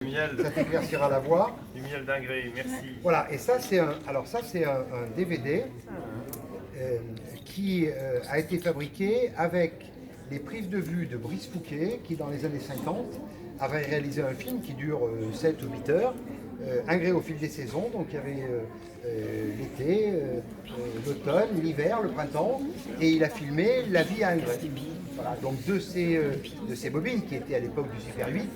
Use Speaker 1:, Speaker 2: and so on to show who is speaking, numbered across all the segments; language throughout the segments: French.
Speaker 1: miel.
Speaker 2: Ça t'éclaircira la voie.
Speaker 1: Du miel d'Ingré, merci.
Speaker 2: Voilà, et ça c'est un, DVD qui a été fabriqué avec les prises de vue de Brice Fouquet, qui dans les années 50 avait réalisé un film qui dure 7 ou 8 heures, Ingré au fil des saisons. Donc il y avait l'été, l'automne, l'hiver, le printemps, et il a filmé la vie à Ingré. Voilà, donc de ces bobines qui étaient à l'époque du Super 8,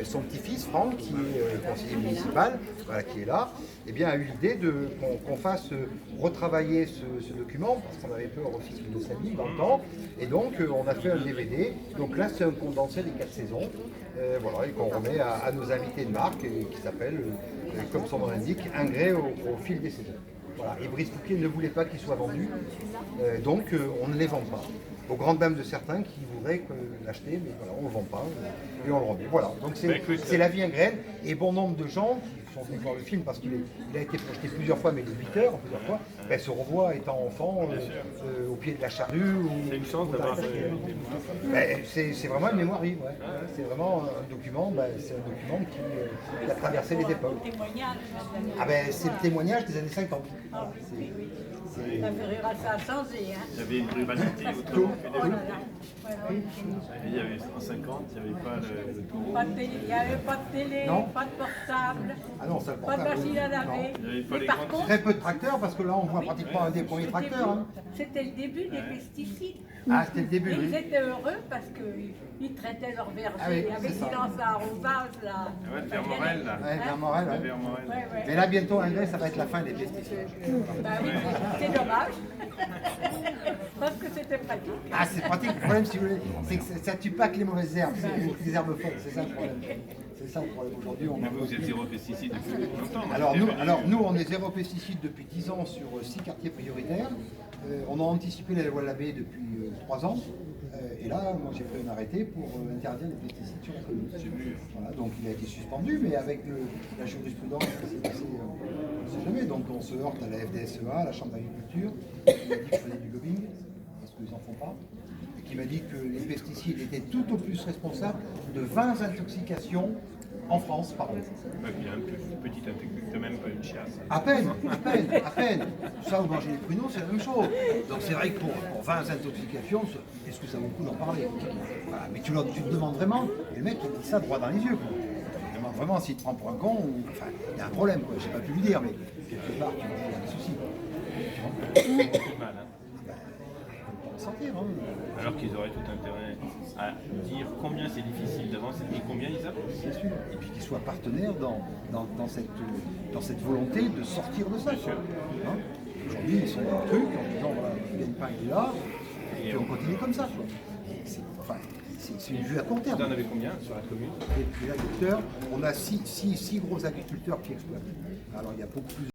Speaker 2: son petit-fils Franck, qui est conseiller municipal, voilà, qui est là, eh bien, a eu l'idée qu'on fasse retravailler ce document, parce qu'on avait peur aussi qu'il ne s'abîme dans le temps, et donc on a fait un DVD. Donc là c'est un condensé des 4 saisons, voilà, et qu'on remet à nos invités de marque, qui s'appelle, comme son nom l'indique, Ingré au fil des saisons. Voilà. Et Brice Fouquet ne voulait pas qu'il soit vendu, donc on ne les vend pas. Aux grandes dames de certains qui voudraient l'acheter, mais voilà, on ne le vend pas et on le remet. Voilà, donc c'est la vie en graine, et bon nombre de gens qui sont venus voir le film parce qu'il a été projeté plusieurs fois, mais les 8 heures, plusieurs fois, ben, se revoient étant enfant au pied de la charrue.
Speaker 1: C'est une chance d'avoir
Speaker 2: c'est vraiment une mémoire vive, ouais. C'est vraiment un document, c'est un document qui a traversé les époques. Ah ben, c'est le témoignage des années 50.
Speaker 3: La Ferreira, ça a changé. Hein.
Speaker 1: Il y avait une ruralité autrement que des il y avait en 50, il n'y avait pas le taureau.
Speaker 3: Pas de télé, il n'y avait pas de télé,
Speaker 2: Non.
Speaker 3: pas de portable,
Speaker 2: Ah non, ça, le
Speaker 3: pas de
Speaker 2: portable,
Speaker 3: machine à laver.
Speaker 1: Il n'y avait pas
Speaker 3: Mais
Speaker 1: les
Speaker 3: par
Speaker 1: grandes-
Speaker 3: contre,
Speaker 2: très peu de tracteurs, parce que là on voit pratiquement un des premiers tracteurs. Hein.
Speaker 3: c'était le début des pesticides.
Speaker 2: Ah, c'était le début,
Speaker 3: Et ils
Speaker 2: oui.
Speaker 3: étaient heureux parce qu'ils traitaient leur verger
Speaker 2: Ah oui,
Speaker 3: avec
Speaker 2: c'est ça.
Speaker 3: silence à arrosage. Là.
Speaker 1: Ouais, vers Morel, là.
Speaker 2: Ouais, vers Morel, ouais.
Speaker 1: Vers Morel.
Speaker 3: Ouais, ouais.
Speaker 2: Mais là bientôt, Ingré, ça va être la fin des pesticides.
Speaker 3: Bah oui, c'est dommage. Parce que c'était pratique.
Speaker 2: Ah, c'est pratique. Le problème, si vous voulez, c'est que ça tue pas que les mauvaises herbes, c'est les herbes fortes, c'est ça le problème. C'est ça le problème. Aujourd'hui, on
Speaker 1: Mais vous êtes zéro pesticide depuis longtemps.
Speaker 2: Alors nous, on est zéro pesticide depuis 10 ans sur 6 quartiers prioritaires. On a anticipé la loi Labbé depuis 3 ans. Et là, moi, j'ai pris un arrêté pour interdire les pesticides sur la commune. Voilà, donc il a été suspendu, mais avec la jurisprudence qui s'est passée, on ne sait jamais. Donc on se heurte à la FDSEA, à la Chambre d'agriculture, qui m'a dit qu'il fallait du lobbying, parce qu'ils n'en font pas. Et qui m'a dit que les pesticides étaient tout au plus responsables de 20 intoxications en France par an.
Speaker 1: Ouais, puis un petit intoxique, même pas une chiasse.
Speaker 2: À peine, à peine, à peine. Ça, vous mangez des pruneaux, c'est la même chose. Donc c'est vrai que pour 20 intoxications, est-ce que ça vaut le coup d'en parler? Voilà, mais tu te demandes vraiment, et le mec il dit ça droit dans les yeux. Quoi. Tu te demandes vraiment s'il te prend pour un con, ou enfin, il y a un problème, quoi. J'ai pas pu lui dire, mais quelque part, tu vois, il y a des soucis.
Speaker 1: C'est mal, hein.
Speaker 2: On peut en sentir, hein.
Speaker 1: Alors qu'ils auraient tout intérêt à dire combien c'est difficile d'avancer et combien ils avancent.
Speaker 2: Bien sûr. Et puis qu'ils soient partenaires dans cette volonté de sortir de ça. Quoi. Hein. Aujourd'hui, ils sont dans le truc en disant voilà, il y a une pain qui est là, et puis on continue comme ça. Quoi. C'est une vue à court terme.
Speaker 1: Vous en avez combien sur la commune?
Speaker 2: Et puis l'agriculteur, on a six gros agriculteurs qui exploitent. Alors il y a beaucoup plus